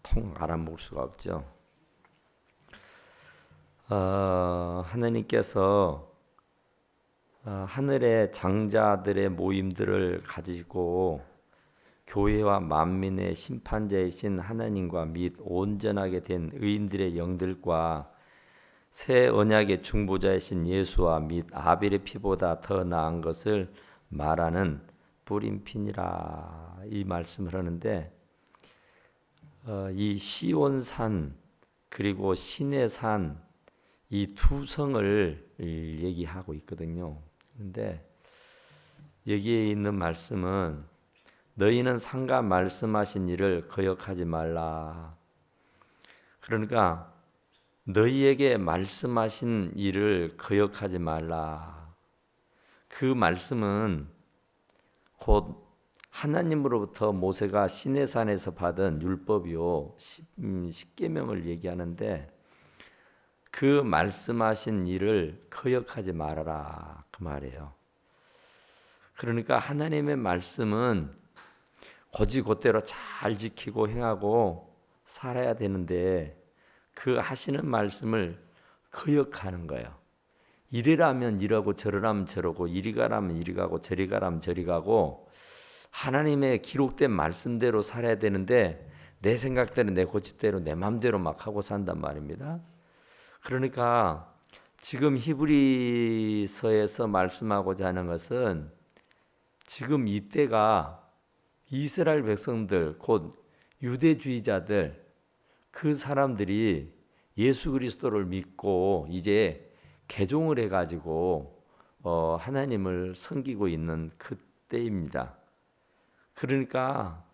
통 알아먹을 수가 없죠. 하나님께서 하늘의 장자들의 모임들을 가지고 교회와 만민의 심판자이신 하나님과 및 온전하게 된 의인들의 영들과 새 언약의 중보자이신 예수와 및 아벨의 피보다 더 나은 것을 말하는 뿌림핀이라 이 말씀을 하는데, 이 시온산 그리고 시내산 이 두 성을 얘기하고 있거든요. 그런데 여기에 있는 말씀은 너희는 상가 말씀하신 일을 거역하지 말라. 그러니까 너희에게 말씀하신 일을 거역하지 말라. 그 말씀은 곧 하나님으로부터 모세가 시내산에서 받은 율법이요 십계명을 얘기하는데, 그 말씀하신 일을 거역하지 말아라 그 말이에요. 그러니까 하나님의 말씀은 곧이곧대로 잘 지키고 행하고 살아야 되는데, 그 하시는 말씀을 거역하는 거예요. 이리라면 이러고 저리라면 저러고 이리 가라면 이리 가고 저리 가라면 저리 가고, 하나님의 기록된 말씀대로 살아야 되는데 내 생각대로 내 고집대로 내 마음대로 막 하고 산단 말입니다. 그러니까 지금 히브리서에서 말씀하고자 하는 것은, 지금 이때가 이스라엘 백성들 곧 유대주의자들, 그 사람들이 예수 그리스도를 믿고 이제 개종을 해가지고 하나님을 섬기고 있는 그때입니다. 그러니까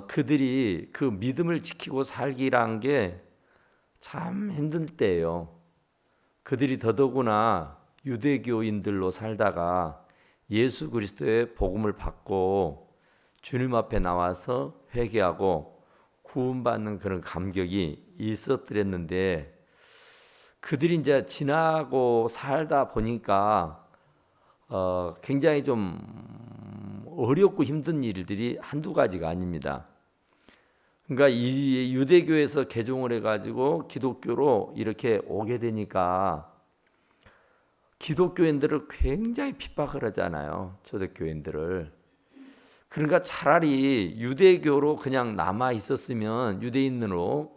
그들이 그 믿음을 지키고 살기란 게 참 힘든 때예요. 그들이 더더구나 유대교인들로 살다가 예수 그리스도의 복음을 받고 주님 앞에 나와서 회개하고 구원받는 그런 감격이 있었더랬는데, 그들이 이제 지나고 살다 보니까 굉장히 좀 어렵고 힘든 일들이 한두 가지가 아닙니다. 그러니까 이 유대교에서 개종을 해가지고 기독교로 이렇게 오게 되니까 기독교인들을 굉장히 핍박을 하잖아요, 초대교인들을. 그러니까 차라리 유대교로 그냥 남아 있었으면, 유대인으로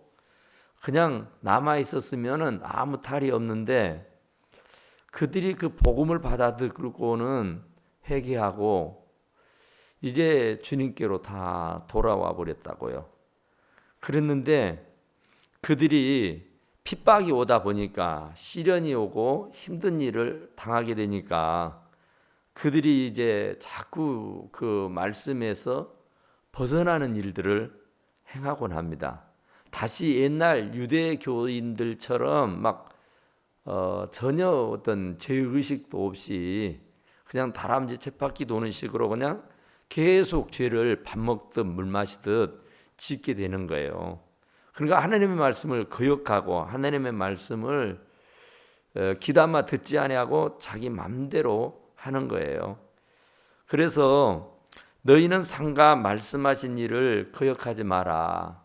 그냥 남아 있었으면은 아무 탈이 없는데, 그들이 그 복음을 받아들고는 회개하고 이제 주님께로 다 돌아와 버렸다고요. 그랬는데 그들이 핍박이 오다 보니까, 시련이 오고 힘든 일을 당하게 되니까 그들이 이제 자꾸 그 말씀에서 벗어나는 일들을 행하곤 합니다. 다시 옛날 유대교인들처럼 막 전혀 어떤 죄의식도 없이 그냥 다람쥐 쳇바퀴 도는 식으로 그냥 계속 죄를 밥 먹듯 물 마시듯 짓게 되는 거예요. 그러니까 하나님의 말씀을 거역하고 하나님의 말씀을 귀담아 듣지 아니하고 자기 맘대로 하는 거예요. 그래서 너희는 상가 말씀하신 일을 거역하지 마라.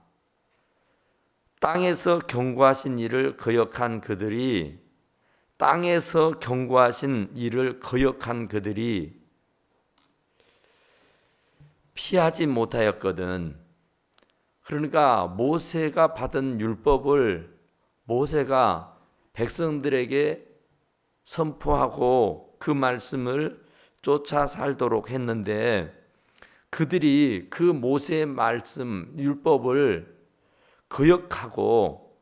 땅에서 경고하신 일을 거역한 그들이, 땅에서 경고하신 일을 거역한 그들이 피하지 못하였거든. 그러니까 모세가 받은 율법을 모세가 백성들에게 선포하고 그 말씀을 쫓아 살도록 했는데, 그들이 그 모세의 말씀 율법을 거역하고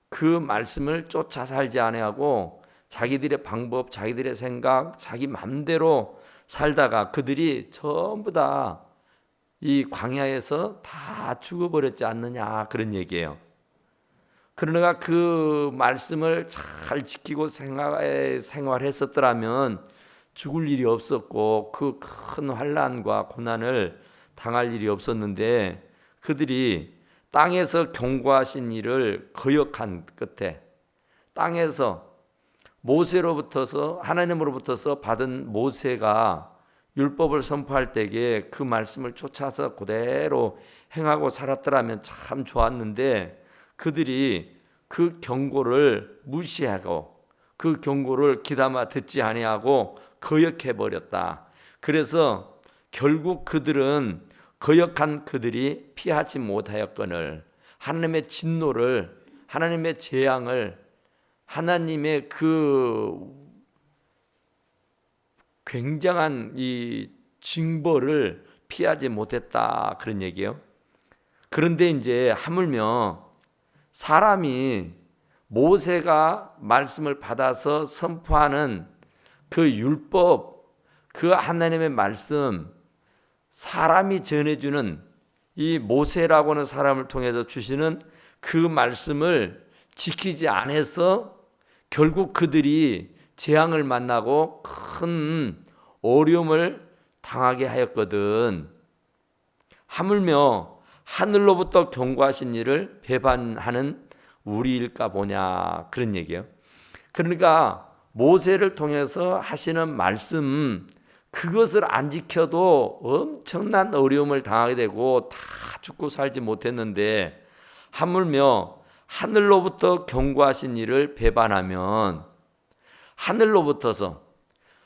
그 말씀을 쫓아 살지 아니하고 자기들의 방법, 자기들의 생각, 자기 마음대로 살다가 그들이 전부 다 이 광야에서 다 죽어버렸지 않느냐, 그런 얘기예요. 그러나 그 말씀을 잘 지키고 생활했었더라면 죽을 일이 없었고 그 큰 환난과 고난을 당할 일이 없었는데, 그들이 땅에서 경고하신 일을 거역한 끝에, 땅에서 모세로부터서 하나님으로부터서 받은 모세가 율법을 선포할 때에 그 말씀을 쫓아서 그대로 행하고 살았더라면 참 좋았는데 그들이 그 경고를 무시하고 그 경고를 귀담아 듣지 아니하고 거역해 버렸다. 그래서 결국 그들은 거역한 그들이 피하지 못하였거늘 하나님의 진노를, 하나님의 재앙을, 하나님의 그 굉장한 이 징벌을 피하지 못했다, 그런 얘기예요. 그런데 이제 하물며 사람이 모세가 말씀을 받아서 선포하는 그 율법, 그 하나님의 말씀, 사람이 전해주는 이 모세라고 하는 사람을 통해서 주시는 그 말씀을 지키지 않아서 결국 그들이 재앙을 만나고 큰 어려움을 당하게 하였거든. 하물며 하늘로부터 경고하신 이를 배반하는 우리일까 보냐, 그런 얘기예요. 그러니까 모세를 통해서 하시는 말씀, 그것을 안 지켜도 엄청난 어려움을 당하게 되고 다 죽고 살지 못했는데 하물며 하늘로부터 경고하신 이를 배반하면 하늘로부터서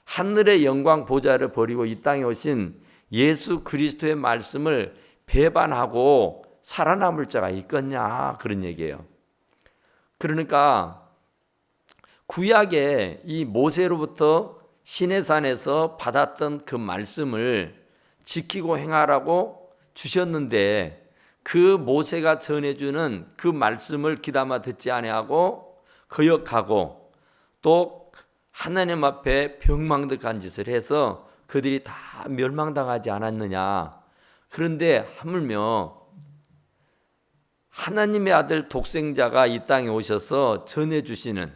하늘의 영광 보좌를 버리고 이 땅에 오신 예수 그리스도의 말씀을 배반하고 살아남을 자가 있겠냐, 그런 얘기예요. 그러니까 구약에 이 모세로부터 시내산에서 받았던 그 말씀을 지키고 행하라고 주셨는데 그 모세가 전해주는 그 말씀을 귀담아 듣지 아니하고 거역하고 또 하나님 앞에 병망득한 짓을 해서 그들이 다 멸망당하지 않았느냐. 그런데 하물며 하나님의 아들 독생자가 이 땅에 오셔서 전해주시는,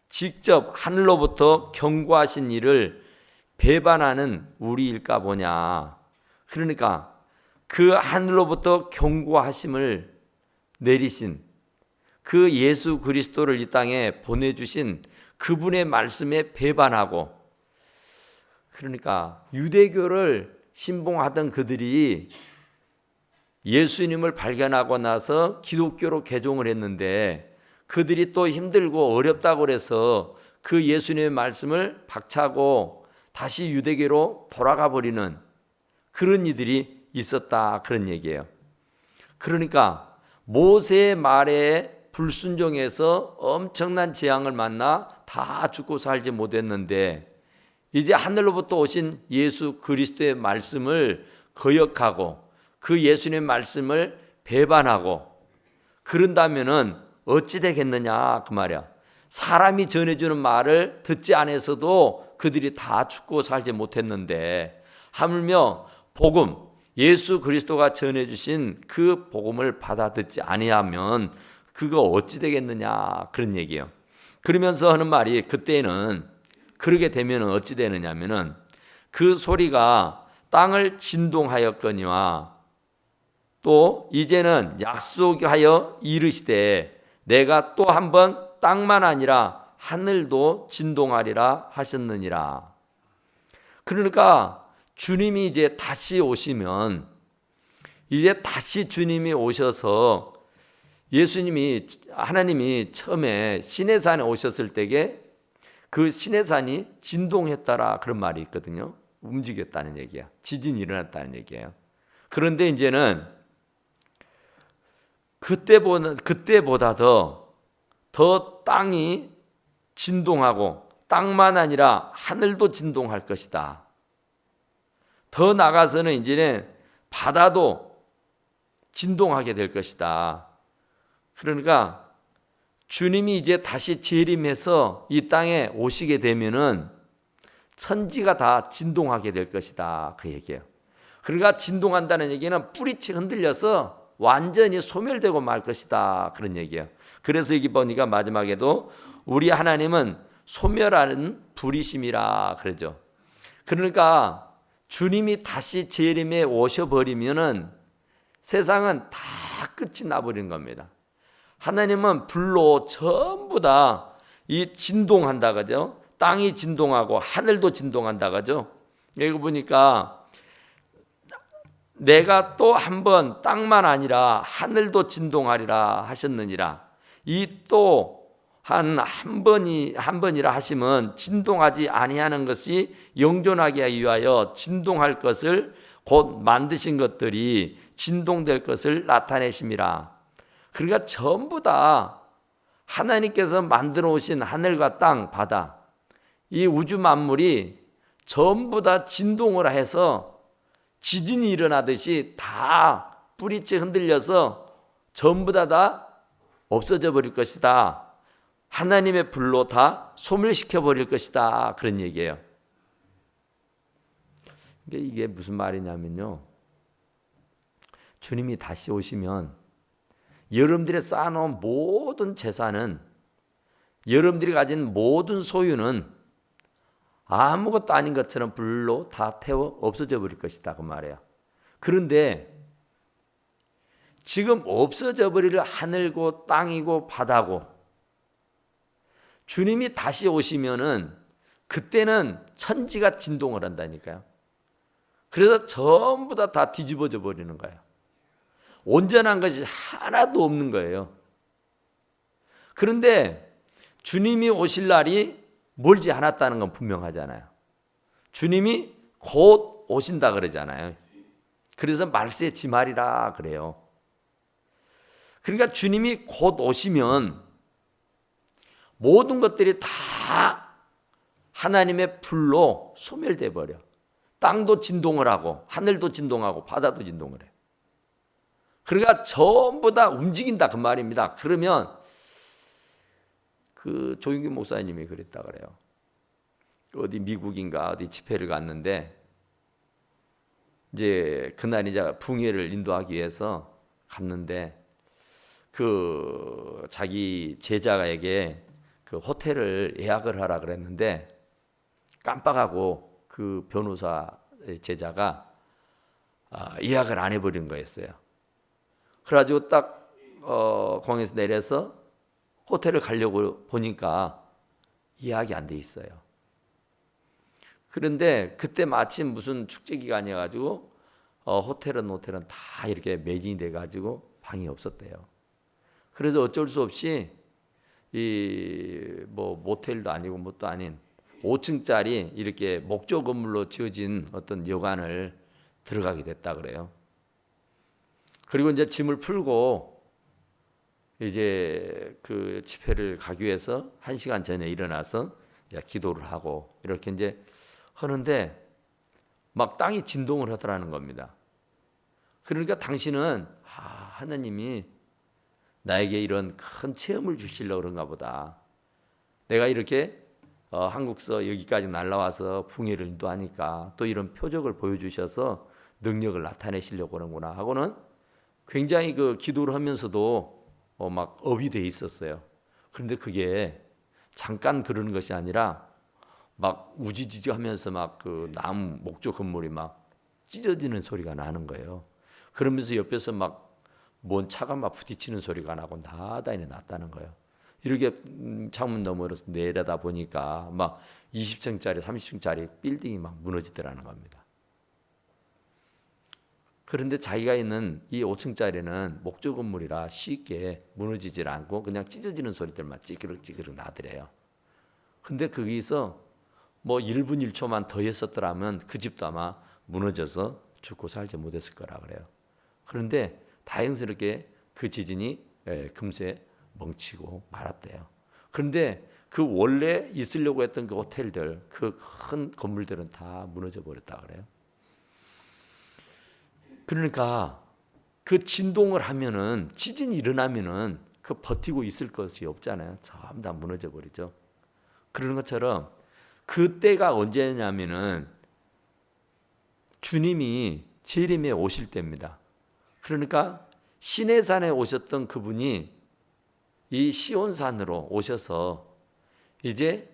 직접 하늘로부터 경고하신 일을 배반하는 우리일까 보냐. 그러니까 그 하늘로부터 경고하심을 내리신 그 예수 그리스도를 이 땅에 보내주신 그분의 말씀에 배반하고, 그러니까 유대교를 신봉하던 그들이 예수님을 발견하고 나서 기독교로 개종을 했는데 그들이 또 힘들고 어렵다고 그래서 그 예수님의 말씀을 박차고 다시 유대교로 돌아가 버리는 그런 이들이 있었다, 그런 얘기예요. 그러니까 모세의 말에 불순종해서 엄청난 재앙을 만나 다 죽고 살지 못했는데 이제 하늘로부터 오신 예수 그리스도의 말씀을 거역하고 그 예수님의 말씀을 배반하고 그런다면은 어찌 되겠느냐, 그 말이야. 사람이 전해주는 말을 듣지 않아서도 그들이 다 죽고 살지 못했는데 하물며 복음, 예수 그리스도가 전해주신 그 복음을 받아 듣지 아니하면 그거 어찌 되겠느냐, 그런 얘기예요. 그러면서 하는 말이, 그때는 그러게 되면 어찌 되느냐면은 그 소리가 땅을 진동하였거니와 또 이제는 약속하여 이르시되 내가 또 한 번 땅만 아니라 하늘도 진동하리라 하셨느니라. 그러니까 주님이 이제 다시 오시면, 이제 다시 주님이 오셔서 예수님이, 하나님이 처음에 시내산에 오셨을 때에 그 시내산이 진동했다라, 그런 말이 있거든요. 움직였다는 얘기야. 지진이 일어났다는 얘기예요. 그런데 이제는 그때보다 더 땅이 진동하고 땅만 아니라 하늘도 진동할 것이다. 더 나가서는 이제는 바다도 진동하게 될 것이다. 그러니까 주님이 이제 다시 재림해서 이 땅에 오시게 되면은 천지가 다 진동하게 될 것이다, 그 얘기예요. 그러니까 진동한다는 얘기는 뿌리채 흔들려서 완전히 소멸되고 말 것이다, 그런 얘기예요. 그래서 여기 보니까 마지막에도 우리 하나님은 소멸하는 불이심이라 그러죠. 그러니까 주님이 다시 재림에 오셔버리면은 세상은 다 끝이 나버린 겁니다. 하나님은 불로 전부 다 이 진동한다 그죠? 땅이 진동하고 하늘도 진동한다 그죠? 여기 보니까 내가 또 한 번 땅만 아니라 하늘도 진동하리라 하셨느니라. 이 또 한 번이라 하시면 진동하지 아니하는 것이 영존하게 하기 위하여 진동할 것을 곧 만드신 것들이 진동될 것을 나타내심이라. 그러니까 전부 다 하나님께서 만들어 오신 하늘과 땅, 바다, 이 우주 만물이 전부 다 진동을 해서 지진이 일어나듯이 다 뿌리째 흔들려서 전부 다 없어져 버릴 것이다. 하나님의 불로 다 소멸시켜 버릴 것이다. 그런 얘기예요. 이게 무슨 말이냐면요, 주님이 다시 오시면 여러분들이 쌓아놓은 모든 재산은, 여러분들이 가진 모든 소유는 아무것도 아닌 것처럼 불로 다 태워 없어져 버릴 것이다, 그 말이에요. 그런데 지금 없어져 버릴 하늘고 땅이고 바다고, 주님이 다시 오시면은 그때는 천지가 진동을 한다니까요. 그래서 전부 다 뒤집어져 버리는 거예요. 온전한 것이 하나도 없는 거예요. 그런데 주님이 오실 날이 멀지 않았다는 건 분명하잖아요. 주님이 곧 오신다 그러잖아요. 그래서 말세 지말이라 그래요. 그러니까 주님이 곧 오시면 모든 것들이 다 하나님의 불로 소멸돼 버려. 땅도 진동을 하고 하늘도 진동하고 바다도 진동을 해. 그러니까 전부 다 움직인다, 그 말입니다. 그러면 그 조윤규 목사님이 그랬다 그래요. 어디 미국인가 어디 집회를 갔는데 이제 그날 이제 붕괴를 인도하기 위해서 갔는데 그 자기 제자에게 그 호텔을 예약을 하라 그랬는데 깜빡하고 그 변호사 제자가 예약을 안 해버린 거였어요. 그래가지고 딱 공항에서 내려서 호텔을 가려고 보니까 예약이 안 돼 있어요. 그런데 그때 마침 무슨 축제 기간이어가지고 호텔은 다 이렇게 매진이 돼가지고 방이 없었대요. 그래서 어쩔 수 없이 이 뭐 모텔도 아니고 뭣도 아닌 5층짜리 이렇게 목조 건물로 지어진 어떤 여관을 들어가게 됐다 그래요. 그리고 이제 짐을 풀고 이제 그 집회를 가기 위해서 1시간 전에 일어나서 이제 기도를 하고 이렇게 이제 하는데 막 땅이 진동을 하더라는 겁니다. 그러니까 당신은 하나님이 나에게 이런 큰 체험을 주시려고 그런가 보다. 내가 이렇게 한국서 여기까지 날라와서 붕괴를 인도하니까 또 이런 표적을 보여주셔서 능력을 나타내시려고 그러는구나 하고는 굉장히 그 기도를 하면서도 막 업이 돼 있었어요. 그런데 그게 잠깐 그러는 것이 아니라 막 우지지지 하면서 막 그 나무 목조 건물이 막 찢어지는 소리가 나는 거예요. 그러면서 옆에서 막 뭔 차가 막 부딪히는 소리가 나고 나다니 났다는 거예요. 이렇게 창문 너머로 내려다 보니까 막 20층짜리 30층짜리 빌딩이 막 무너지더라는 겁니다. 그런데 자기가 있는 이 5층짜리는 목조 건물이라 쉽게 무너지질 않고 그냥 찢어지는 소리들만 찌그럭찌그럭 나더래요. 근데 거기서 뭐 1분 1초만 더 했었더라면 그 집도 아마 무너져서 죽고 살지 못했을 거라 그래요. 그런데 다행스럽게 그 지진이 금세 멈추고 말았대요. 그런데 그 원래 있으려고 했던 그 호텔들, 그 큰 건물들은 다 무너져 버렸다 그래요. 그러니까 그 진동을 하면은, 지진이 일어나면은 그 버티고 있을 것이 없잖아요. 전부 다 무너져 버리죠. 그런 것처럼 그때가 언제냐면은 주님이 재림에 오실 때입니다. 그러니까 시내산에 오셨던 그분이 이 시온산으로 오셔서 이제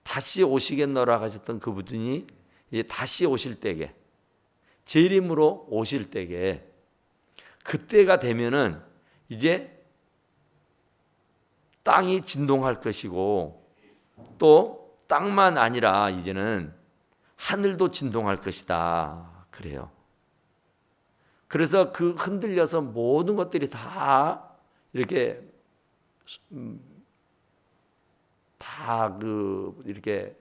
다시 오시겠노라 하셨던 그분이 다시 오실 때에, 재림으로 오실 때에, 그때가 되면은 이제 땅이 진동할 것이고 또 땅만 아니라 이제는 하늘도 진동할 것이다. 그래요. 그래서 그 흔들려서 모든 것들이 다 이렇게 이렇게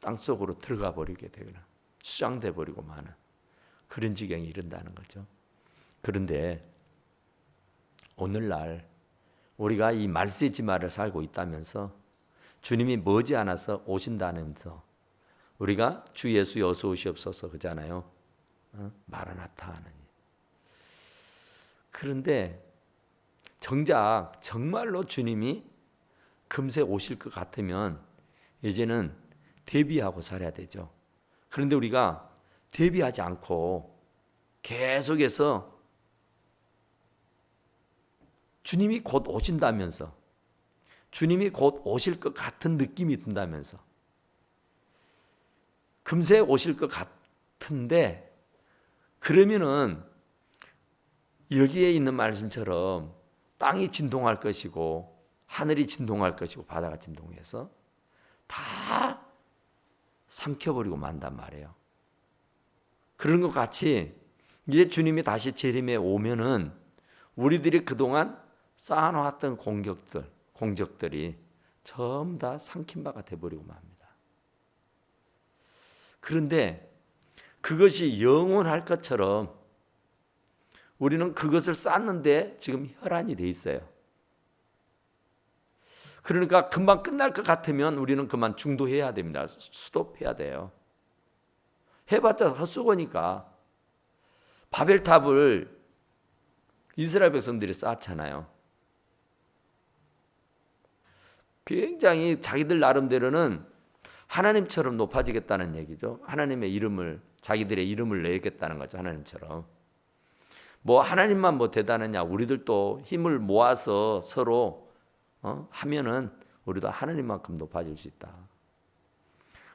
땅속으로 들어가 버리게 되거나 수장돼 버리고 마는 그런 지경에 이른다는 거죠. 그런데 오늘날 우리가 이 말세지마를 살고 있다면서 주님이 머지않아서 오신다면서 우리가 주 예수 어서 오시옵소서 그잖아요. 마라나타 하느니. 그런데 정작 정말로 주님이 금세 오실 것 같으면 이제는 대비하고 살아야 되죠. 그런데 우리가 대비하지 않고 계속해서 주님이 곧 오신다면서 주님이 곧 오실 것 같은 느낌이 든다면서 금세 오실 것 같은데 그러면은 여기에 있는 말씀처럼 땅이 진동할 것이고 하늘이 진동할 것이고 바다가 진동해서 다 삼켜버리고 만단 말이에요. 그런 것 같이 이제 주님이 다시 재림에 오면은 우리들이 그동안 쌓아놓았던 공적들이 전부 다 삼킨 바가 돼버리고 맙니다. 그런데 그것이 영원할 것처럼 우리는 그것을 쌓는데 지금 혈안이 돼 있어요. 그러니까 금방 끝날 것 같으면 우리는 그만 중도해야 됩니다. 스톱해야 돼요. 해봤자 헛수고니까. 바벨탑을 이스라엘 백성들이 쌓았잖아요. 굉장히 자기들 나름대로는 하나님처럼 높아지겠다는 얘기죠. 하나님의 이름을 자기들의 이름을 내겠다는 거죠. 하나님처럼. 뭐 하나님만 뭐 대단하냐? 우리들도 힘을 모아서 서로 하면은 우리도 하나님만큼 높아질 수 있다.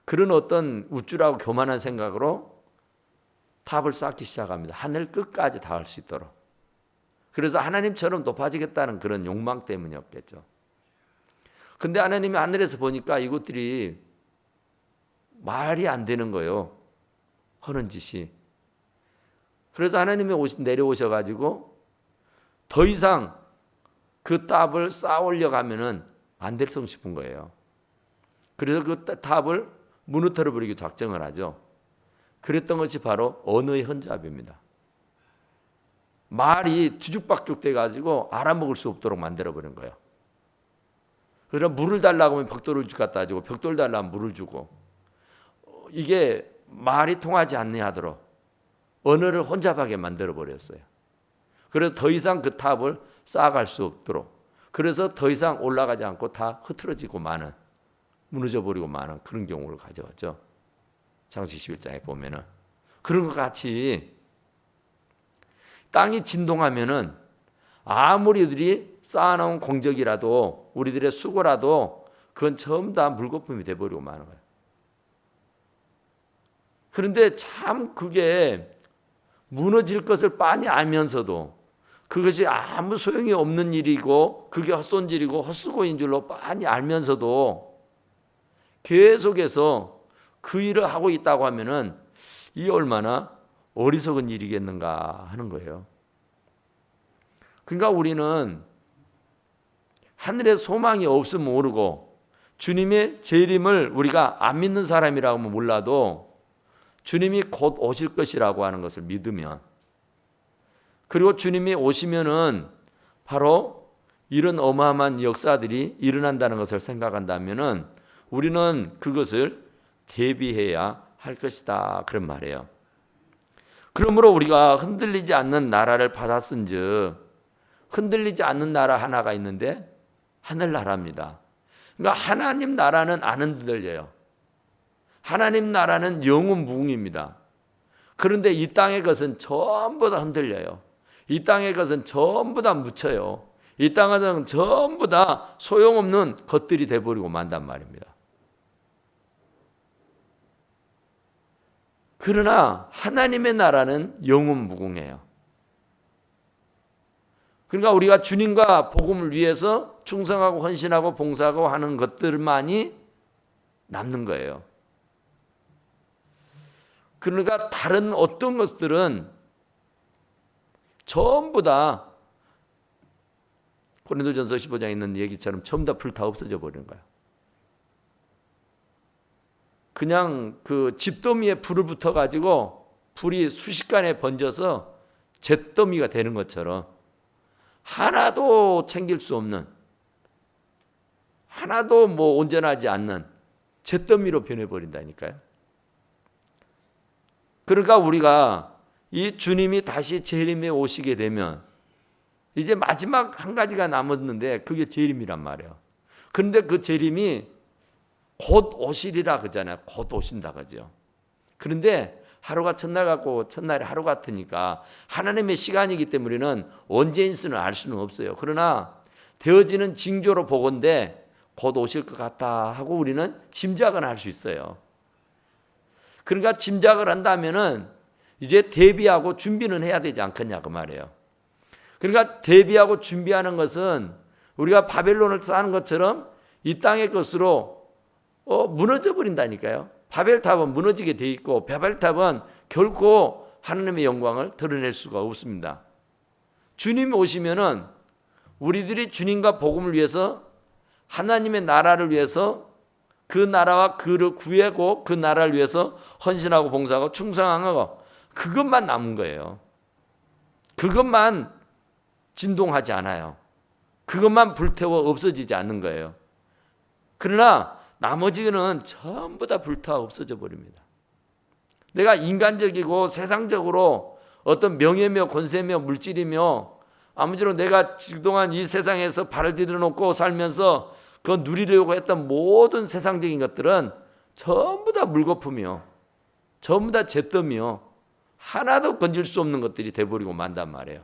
그런 어떤 우쭐하고 교만한 생각으로 탑을 쌓기 시작합니다. 하늘 끝까지 닿을 수 있도록. 그래서 하나님처럼 높아지겠다는 그런 욕망 때문이었겠죠. 근데 하나님이 하늘에서 보니까 이것들이 말이 안 되는 거예요. 하는 짓이. 그래서 하나님이 내려오셔가지고 더 이상 그 탑을 쌓아 올려가면은 안 될 성 싶은 거예요. 그래서 그 탑을 무너뜨려 버리기 작정을 하죠. 그랬던 것이 바로 언어의 혼잡입니다. 말이 뒤죽박죽 돼가지고 알아먹을 수 없도록 만들어버린 거예요. 그래서 물을 달라고 하면 벽돌을 갖다 주고 벽돌 달라고 하면 물을 주고 이게 말이 통하지 않게 하도록 언어를 혼잡하게 만들어버렸어요. 그래서 더 이상 그 탑을 쌓아갈 수 없도록 그래서 더 이상 올라가지 않고 다 흐트러지고 마는 무너져버리고 마는 그런 경우를 가져왔죠. 창세기 11장에 보면은 그런 것 같이 땅이 진동하면은 아무리 우리들이 쌓아놓은 공적이라도 우리들의 수고라도 그건 전부 다 물거품이 돼버리고 마는 거예요. 그런데 참 그게 무너질 것을 빤히 알면서도 그것이 아무 소용이 없는 일이고 그게 헛손질이고 헛수고인 줄로 빤히 알면서도 계속해서 그 일을 하고 있다고 하면은 이 얼마나 어리석은 일이겠는가 하는 거예요. 그러니까 우리는 하늘에 소망이 없으면 모르고 주님의 재림을 우리가 안 믿는 사람이라고 하면 몰라도 주님이 곧 오실 것이라고 하는 것을 믿으면 그리고 주님이 오시면은 바로 이런 어마어마한 역사들이 일어난다는 것을 생각한다면은 우리는 그것을 대비해야 할 것이다 그런 말이에요. 그러므로 우리가 흔들리지 않는 나라를 받았은즉 흔들리지 않는 나라 하나가 있는데 하늘나라입니다. 그러니까 하나님 나라는 안 흔들려요. 하나님 나라는 영원 무궁입니다. 그런데 이 땅의 것은 전부 다 흔들려요. 이 땅의 것은 전부 다 묻혀요. 이 땅은 전부 다 소용없는 것들이 돼버리고 만단 말입니다. 그러나 하나님의 나라는 영원 무궁해요. 그러니까 우리가 주님과 복음을 위해서 충성하고 헌신하고 봉사하고 하는 것들만이 남는 거예요. 그러니까 다른 어떤 것들은 전부 다 고린도전서 15장에 있는 얘기처럼 전부 다 불타 없어져 버리는 거야. 그냥 그 집더미에 불을 붙어 가지고 불이 순식간에 번져서 잿더미가 되는 것처럼 하나도 챙길 수 없는, 하나도 뭐 온전하지 않는 잿더미로 변해버린다니까요. 그러니까 우리가 이 주님이 다시 재림에 오시게 되면 이제 마지막 한 가지가 남았는데 그게 재림이란 말이에요. 그런데 그 재림이 곧 오시리라 그러잖아요. 곧 오신다 그죠. 그런데 하루가 첫날 같고 첫날이 하루 같으니까 하나님의 시간이기 때문에 우리는 언제인 수는 알 수는 없어요. 그러나 되어지는 징조로 보건대 곧 오실 것 같다 하고 우리는 짐작은 할 수 있어요. 그러니까 짐작을 한다면은 이제 대비하고 준비는 해야 되지 않겠냐 그 말이에요. 그러니까 대비하고 준비하는 것은 우리가 바벨론을 쌓는 것처럼 이 땅의 것으로 무너져 버린다니까요. 바벨탑은 무너지게 돼 있고 바벨탑은 결코 하나님의 영광을 드러낼 수가 없습니다. 주님이 오시면은 우리들이 주님과 복음을 위해서 하나님의 나라를 위해서 그 나라와 그를 구하고 그 나라를 위해서 헌신하고 봉사하고 충성하고 그것만 남은 거예요. 그것만 진동하지 않아요. 그것만 불태워 없어지지 않는 거예요. 그러나 나머지는 전부 다 불타 없어져 버립니다. 내가 인간적이고 세상적으로 어떤 명예며 권세며 물질이며 아무쪼록 내가 그동안 이 세상에서 발을 디뎌놓고 살면서 그 누리려고 했던 모든 세상적인 것들은 전부 다 물거품이요, 전부 다 잿더미요, 하나도 건질 수 없는 것들이 돼버리고 만단 말이에요.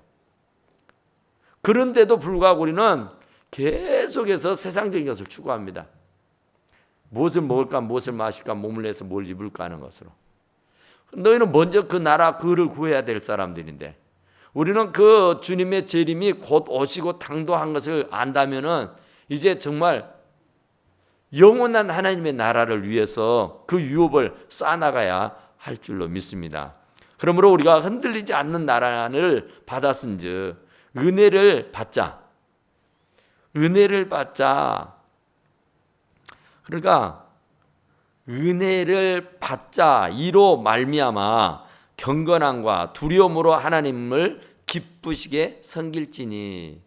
그런데도 불구하고 우리는 계속해서 세상적인 것을 추구합니다. 무엇을 먹을까, 무엇을 마실까, 몸을 내서 뭘 입을까 하는 것으로. 너희는 먼저 그 나라 그를 구해야 될 사람들인데 우리는 그 주님의 재림이 곧 오시고 당도한 것을 안다면은 이제 정말 영원한 하나님의 나라를 위해서 그 유업을 쌓아나가야 할 줄로 믿습니다. 그러므로 우리가 흔들리지 않는 나라를 받았은즉 은혜를 받자. 은혜를 받자. 그러니까 은혜를 받자 이로 말미암아 경건함과 두려움으로 하나님을 기쁘시게 섬길지니.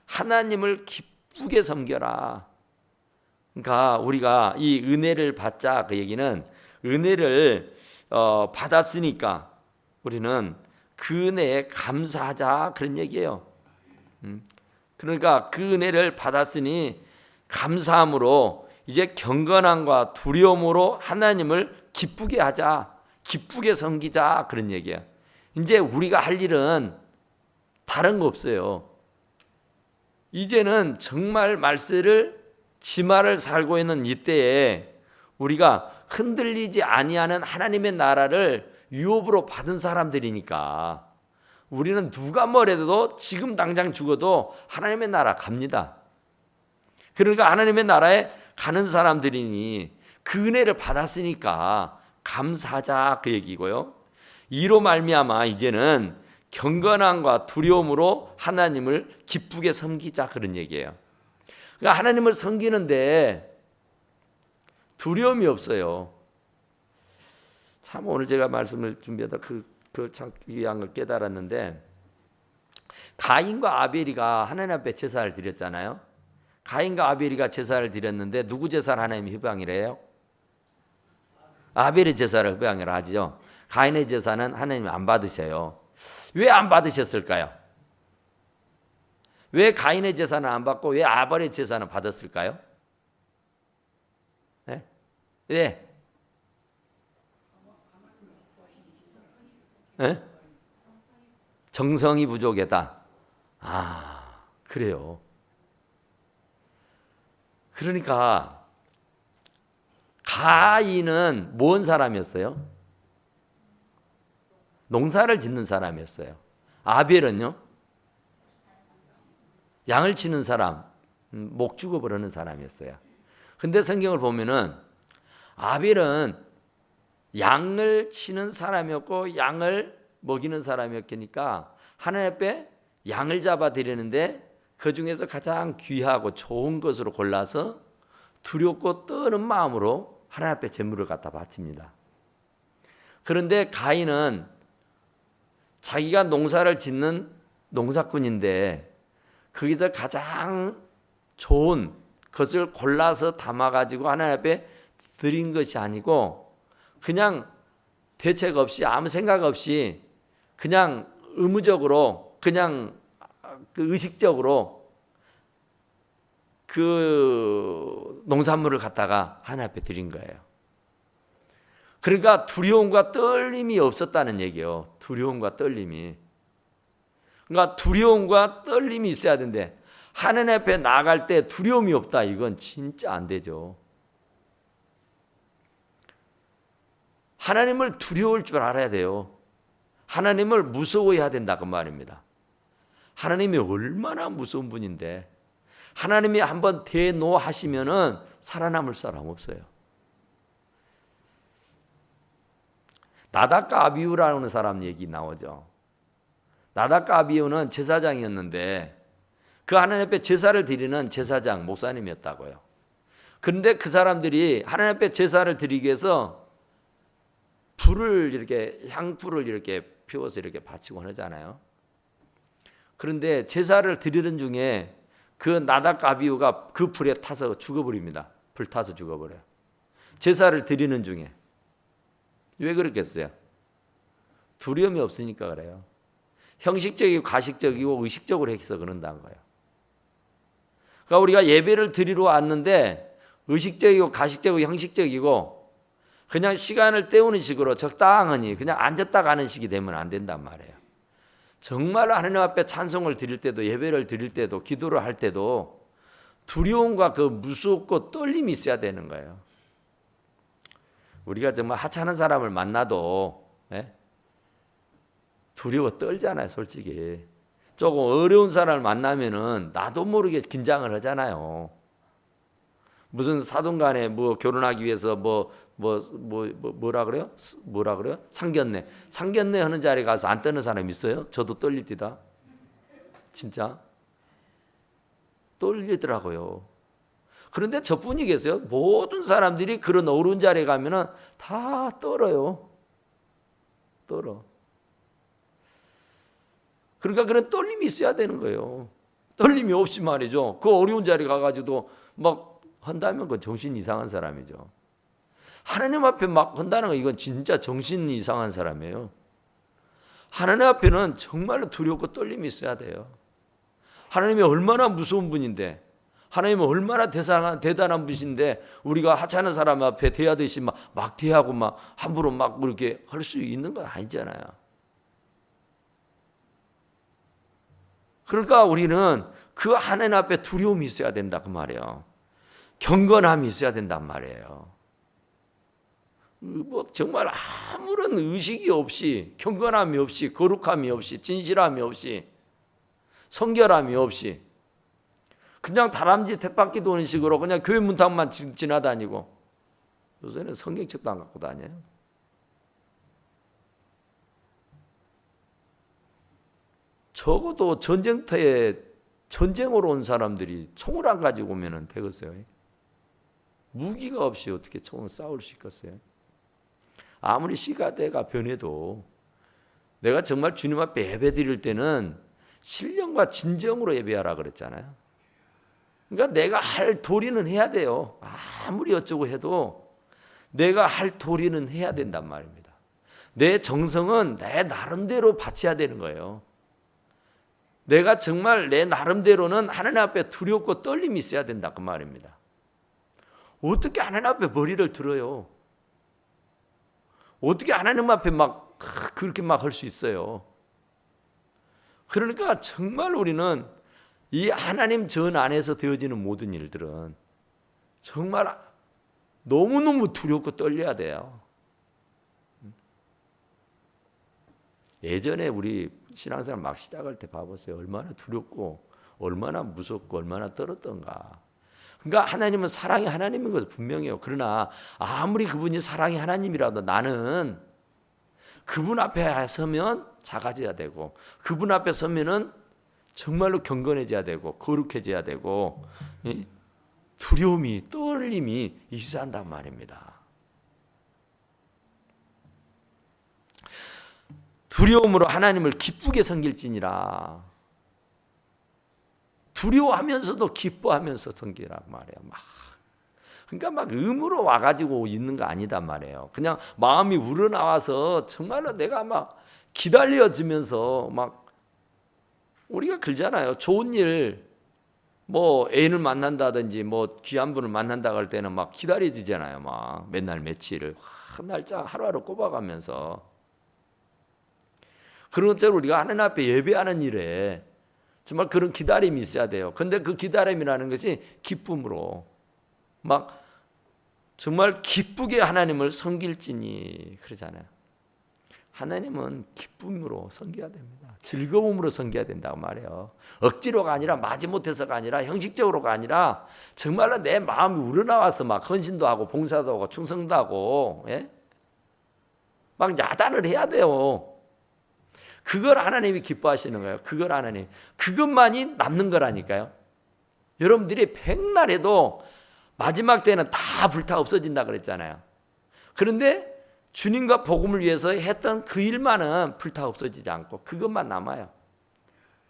하나님을 기쁘게 섬겨라. 그러니까 우리가 이 은혜를 받자 그 얘기는 은혜를 받았으니까 우리는 그 은혜에 감사하자 그런 얘기예요. 그러니까 그 은혜를 받았으니 감사함으로 이제 경건함과 두려움으로 하나님을 기쁘게 하자, 기쁘게 섬기자 그런 얘기예요. 이제 우리가 할 일은 다른 거 없어요. 이제는 정말 말세를 지말을 살고 있는 이때에 우리가 흔들리지 아니하는 하나님의 나라를 유업으로 받은 사람들이니까 우리는 누가 뭐래도 지금 당장 죽어도 하나님의 나라 갑니다. 그러니까 하나님의 나라에 가는 사람들이니 그 은혜를 받았으니까 감사하자 그 얘기고요. 이로 말미암아 이제는 경건함과 두려움으로 하나님을 기쁘게 섬기자 그런 얘기예요. 그러니까 하나님을 섬기는데 두려움이 없어요. 참 오늘 제가 말씀을 준비하다 참 귀한 걸 깨달았는데 가인과 아벨이가 하나님 앞에 제사를 드렸잖아요. 가인과 아벨이가 제사를 드렸는데 누구 제사를 하나님이 협양이래요? 아벨의 제사를 협양이라 하죠. 가인의 제사는 하나님이 안 받으셔요. 왜 안 받으셨을까요? 왜 가인의 제사는 안 받고 왜 아벨의 제사는 받았을까요? 네? 왜? 네? 정성이 부족하다. 아, 그래요. 그러니까 가인은 뭔 사람이었어요? 농사를 짓는 사람이었어요. 아벨은요? 양을 치는 사람, 목축을 부르는 사람이었어요. 근데 성경을 보면은 아벨은 양을 치는 사람이었고 양을 먹이는 사람이었으니까 하나님 앞에 양을 잡아 드리는데 그 중에서 가장 귀하고 좋은 것으로 골라서 두렵고 떠는 마음으로 하나님 앞에 제물을 갖다 바칩니다. 그런데 가인은 자기가 농사를 짓는 농사꾼인데 거기서 가장 좋은 것을 골라서 담아가지고 하나님 앞에 드린 것이 아니고 그냥 대책 없이 아무 생각 없이 그냥 의무적으로 그냥 의식적으로 그 농산물을 갖다가 하나님 앞에 드린 거예요. 그러니까 두려움과 떨림이 없었다는 얘기예요. 두려움과 떨림이. 그러니까 두려움과 떨림이 있어야 되는데 하나님 앞에 나아갈 때 두려움이 없다. 이건 진짜 안 되죠. 하나님을 두려울 줄 알아야 돼요. 하나님을 무서워해야 된다 그 말입니다. 하나님이 얼마나 무서운 분인데 하나님이 한번 대노하시면은 살아남을 사람 없어요. 나답과 아비후라는 사람 얘기 나오죠. 나답과 아비후는 제사장이었는데 그 하나님 앞에 제사를 드리는 제사장 목사님이었다고요. 그런데 그 사람들이 하나님 앞에 제사를 드리기 위해서 불을 이렇게 향불을 이렇게 피워서 이렇게 바치고 하잖아요. 그런데 제사를 드리는 중에 그 나답과 아비후가 그 불에 타서 죽어버립니다. 불 타서 죽어버려요. 제사를 드리는 중에. 왜 그렇겠어요? 두려움이 없으니까 그래요. 형식적이고 가식적이고 의식적으로 해서 그런다는 거예요. 그러니까 우리가 예배를 드리러 왔는데 의식적이고 가식적이고 형식적이고 그냥 시간을 때우는 식으로 적당하니 그냥 앉았다 가는 식이 되면 안 된단 말이에요. 정말 하나님 앞에 찬송을 드릴 때도 예배를 드릴 때도 기도를 할 때도 두려움과 그 무섭고 떨림이 있어야 되는 거예요. 우리가 정말 하찮은 사람을 만나도 두려워 떨잖아요. 솔직히 조금 어려운 사람을 만나면은 나도 모르게 긴장을 하잖아요. 무슨 사돈간에 뭐 결혼하기 위해서 뭐라 그래요? 상견례 하는 자리에 가서 안 떠는 사람 있어요? 저도 떨립니다. 진짜 떨리더라고요. 그런데 저뿐이겠어요? 모든 사람들이 그런 어려운 자리에 가면은 다 떨어요. 떨어. 그러니까 그런 떨림이 있어야 되는 거예요. 떨림이 없이 말이죠. 그 어려운 자리에 가가지고도 막 한다면 그건 정신 이상한 사람이죠. 하나님 앞에 막 한다는 건 이건 진짜 정신 이상한 사람이에요. 하나님 앞에는 정말로 두렵고 떨림이 있어야 돼요. 하나님이 얼마나 무서운 분인데 하나님은 얼마나 대단한 분이신데 우리가 하찮은 사람 앞에 대하듯이 막 대하고 막 함부로 막 그렇게 할 수 있는 건 아니잖아요. 그러니까 우리는 그 하나님 앞에 두려움이 있어야 된다 그 말이에요. 경건함이 있어야 된단 말이에요. 뭐 정말 아무런 의식이 없이 경건함이 없이 거룩함이 없이 진실함이 없이 성결함이 없이 그냥 다람쥐 쳇바퀴 도는 식으로 그냥 교회 문턱만 지나다니고 요새는 성경책도 안 갖고 다녀요. 적어도 전쟁터에 전쟁으로 온 사람들이 총을 안 가지고 오면 되겠어요. 무기가 없이 어떻게 총을 싸울 수 있겠어요? 아무리 시가대가 변해도 내가 정말 주님 앞에 예배 드릴 때는 신령과 진정으로 예배하라 그랬잖아요. 그러니까 내가 할 도리는 해야 돼요. 아무리 어쩌고 해도 내가 할 도리는 해야 된단 말입니다. 내 정성은 내 나름대로 바쳐야 되는 거예요. 내가 정말 내 나름대로는 하나님 앞에 두렵고 떨림이 있어야 된다 그 말입니다. 어떻게 하나님 앞에 머리를 들어요? 어떻게 하나님 앞에 막 그렇게 막 할 수 있어요? 그러니까 정말 우리는 이 하나님 전 안에서 되어지는 모든 일들은 정말 너무너무 두렵고 떨려야 돼요. 예전에 우리 신앙생활 막 시작할 때 봐보세요. 얼마나 두렵고 얼마나 무섭고 얼마나 떨었던가. 그러니까 하나님은 사랑이 하나님인 것은 분명해요. 그러나 아무리 그분이 사랑이 하나님이라도 나는 그분 앞에 서면 작아져야 되고, 그분 앞에 서면은 정말로 경건해져야 되고, 거룩해져야 되고, 두려움이, 떨림이 있어야 한단 말입니다. 두려움으로 하나님을 기쁘게 섬길지니라. 두려워하면서도 기뻐하면서 섬기라고 말해요. 그러니까 막 의무로 와가지고 있는 거 아니단 말이에요. 그냥 마음이 우러나와서 정말로 내가 막 기다려지면서 막, 우리가 그러잖아요. 좋은 일, 뭐 애인을 만난다든지 뭐 귀한 분을 만난다고 할 때는 막 기다려지잖아요. 막 맨날 며칠을 날짜 하루하루 꼽아가면서. 그런 것처럼 우리가 하나님 앞에 예배하는 일에 정말 그런 기다림이 있어야 돼요. 근데 그 기다림이라는 것이 기쁨으로 막 정말 기쁘게 하나님을 섬길지니 그러잖아요. 하나님은 기쁨으로 섬겨야 됩니다. 즐거움으로 섬겨야 된다고 말해요. 억지로가 아니라 마지못해서가 아니라 형식적으로가 아니라 정말로 내 마음이 우러나와서 막 헌신도 하고 봉사도 하고 충성도 하고, 예? 막 야단을 해야 돼요. 그걸 하나님이 기뻐하시는 거예요. 그걸 하나님. 그것만이 남는 거라니까요. 여러분들이 백날 해도 마지막 때는 다 불타 없어진다 그랬잖아요. 그런데 주님과 복음을 위해서 했던 그 일만은 불타 없어지지 않고 그것만 남아요.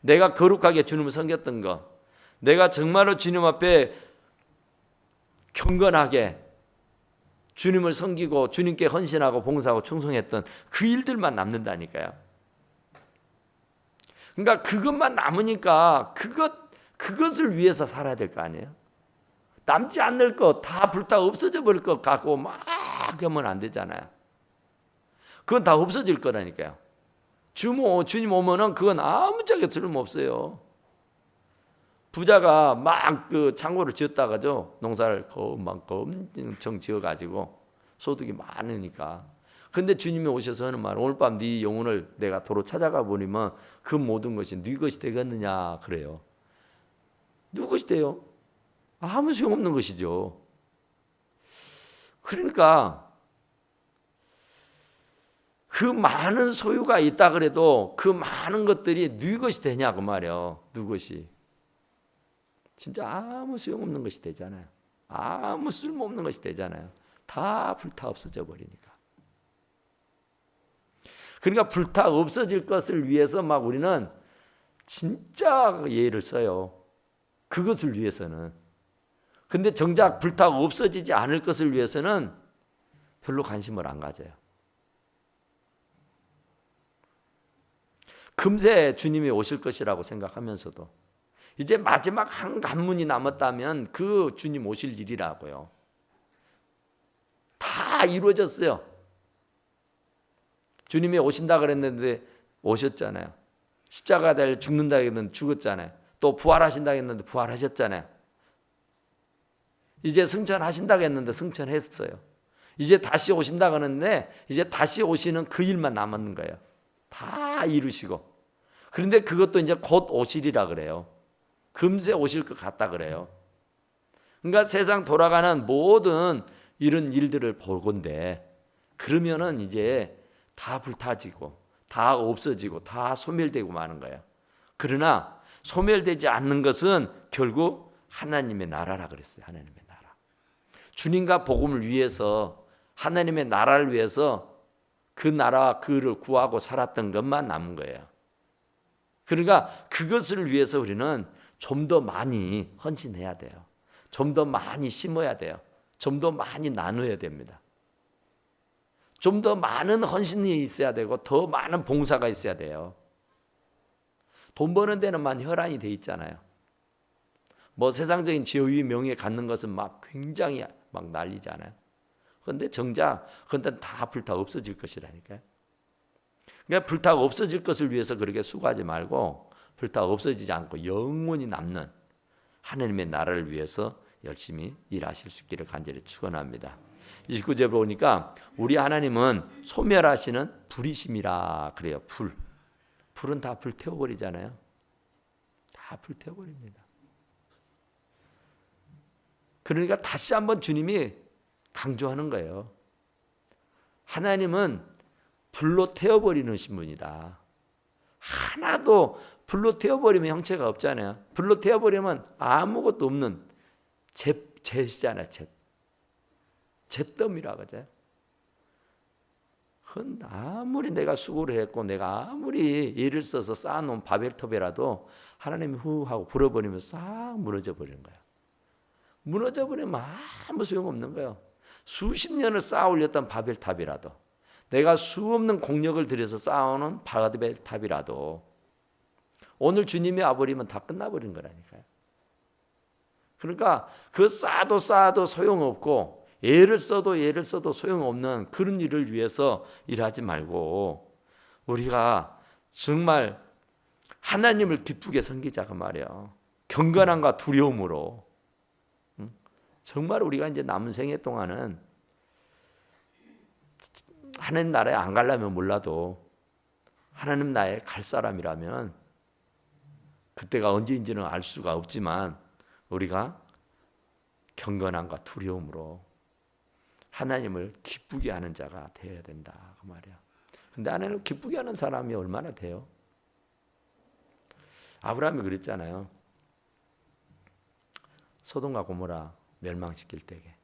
내가 거룩하게 주님을 섬겼던 거, 내가 정말로 주님 앞에 경건하게 주님을 섬기고 주님께 헌신하고 봉사하고 충성했던 그 일들만 남는다니까요. 그러니까 그것만 남으니까 그것을 위해서 살아야 될 거 아니에요. 남지 않을 것, 다 불타 없어져 버릴 것 갖고 막 하면 안 되잖아요. 그건 다 없어질 거라니까요. 주님 오면은 그건 아무짝에 틀림없어요. 부자가 막 그 창고를 지었다가죠. 농사를 엄청 지어가지고 소득이 많으니까. 근데 주님이 오셔서 하는 말, 오늘 밤 네 영혼을 내가 도로 찾아가 보니면 그 모든 것이 네 것이 되겠느냐 그래요. 누구 것이 돼요? 아무 소용없는 것이죠. 그러니까 그 많은 소유가 있다 그래도 그 많은 것들이 네 것이 되냐 그 말이에요. 네 것이. 진짜 아무 소용없는 것이 되잖아요. 아무 쓸모없는 것이 되잖아요. 다 불타 없어져 버리니까. 그러니까 불타 없어질 것을 위해서 막 우리는 진짜 예를 써요. 그것을 위해서는. 근데 정작 불타 없어지지 않을 것을 위해서는 별로 관심을 안 가져요. 금세 주님이 오실 것이라고 생각하면서도 이제 마지막 한 관문이 남았다면 그 주님 오실 일이라고요. 다 이루어졌어요. 주님이 오신다 그랬는데 오셨잖아요. 십자가 달 죽는다 했는데 죽었잖아요. 또 부활하신다 했는데 부활하셨잖아요. 이제 승천하신다고 했는데 승천했어요. 이제 다시 오신다고 하는데 이제 다시 오시는 그 일만 남았는 거예요. 다 이루시고. 그런데 그것도 이제 곧 오시리라 그래요. 금세 오실 것 같다 그래요. 그러니까 세상 돌아가는 모든 이런 일들을 보건대 그러면은 이제 다 불타지고 다 없어지고 다 소멸되고 마는 거예요. 그러나 소멸되지 않는 것은 결국 하나님의 나라라 그랬어요. 하나님의 나라. 주님과 복음을 위해서 하나님의 나라를 위해서 그 나라와 그를 구하고 살았던 것만 남은 거예요. 그러니까 그것을 위해서 우리는 좀 더 많이 헌신해야 돼요. 좀 더 많이 심어야 돼요. 좀 더 많이 나눠야 됩니다. 좀 더 많은 헌신이 있어야 되고 더 많은 봉사가 있어야 돼요. 돈 버는 데는만 혈안이 돼 있잖아요. 뭐 세상적인 지위 명예 갖는 것은 막 굉장히 막 난리잖아요. 그런데 정작 그건 다 불타 없어질 것이라니까요. 그러니까 불타 없어질 것을 위해서 그렇게 수고하지 말고 불타 없어지지 않고 영원히 남는 하나님의 나라를 위해서 열심히 일하실 수 있기를 간절히 축원합니다. 29절 보니까 우리 하나님은 소멸하시는 불이심이라 그래요. 불은 다 불태워버리잖아요. 다 불태워버립니다. 그러니까 다시 한번 주님이 강조하는 거예요. 하나님은 불로 태워버리는 신분이다. 하나도 불로 태워버리면 형체가 없잖아요. 불로 태워버리면 아무것도 없는 잿이잖아요. 잿더미라고 하죠. 그건 아무리 내가 수고를 했고 내가 아무리 애를 써서 쌓아놓은 바벨탑이라도 하나님이 후 하고 불어버리면 싹 무너져 버리는 거예요. 무너져 버리면 아무 소용없는 거예요. 수십 년을 쌓아 올렸던 바벨탑이라도, 내가 수없는 공력을 들여서 쌓아오는 바벨탑이라도 오늘 주님이 와버리면 다 끝나버린 거라니까요. 그러니까 그 쌓아도 소용없고 애를 써도 소용없는 그런 일을 위해서 일하지 말고 우리가 정말 하나님을 기쁘게 섬기자고 말이에요. 경건함과 두려움으로. 정말 우리가 이제 남은 생애 동안은 하나님 나라에 안 가려면 몰라도 하나님 나라에 갈 사람이라면 그때가 언제인지는 알 수가 없지만 우리가 경건함과 두려움으로 하나님을 기쁘게 하는 자가 되어야 된다 그 말이야. 근데 하나님을 기쁘게 하는 사람이 얼마나 돼요? 아브라함이 그랬잖아요. 소돔과 고모라 멸망시킬 때에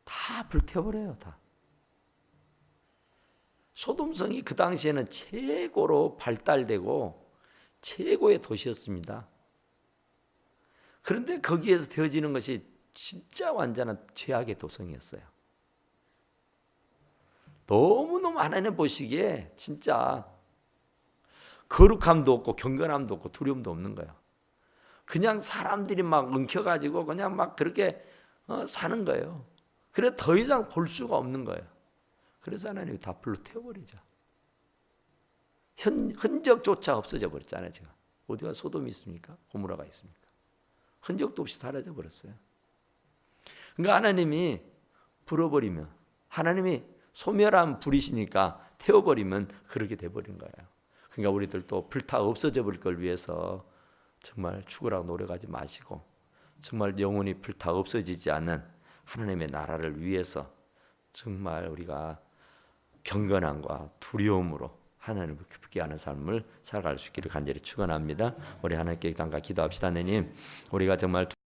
다 불태워버려요. 다. 소돔성이 그 당시에는 최고로 발달되고 최고의 도시였습니다. 그런데 거기에서 되어지는 것이 진짜 완전한 죄악의 도성이었어요. 너무너무 하나님 보시기에 진짜 거룩함도 없고 경건함도 없고 두려움도 없는 거예요. 그냥 사람들이 막 엉켜가지고 그냥 막 그렇게 사는 거예요. 그래 더 이상 볼 수가 없는 거예요. 그래서 하나님이 다 불로 태워버리죠. 흔적조차 없어져 버렸잖아요. 제가 어디가 소돔이 있습니까? 고모라가 있습니까? 흔적도 없이 사라져 버렸어요. 그러니까 하나님이 불어버리면, 하나님이 소멸한 불이시니까 태워버리면 그렇게 돼버린 거예요. 그러니까 우리들도 불타 없어져 버릴 걸 위해서 정말 죽으라고 노력하지 마시고 정말 영원히 불타 없어지지 않는 하나님의 나라를 위해서 정말 우리가 경건함과 두려움으로 하나님을 기쁘게 하는 삶을 살아갈 수 있기를 간절히 축원합니다. 우리 하나님께 잠깐 기도합시다. 하나님, 우리가 정말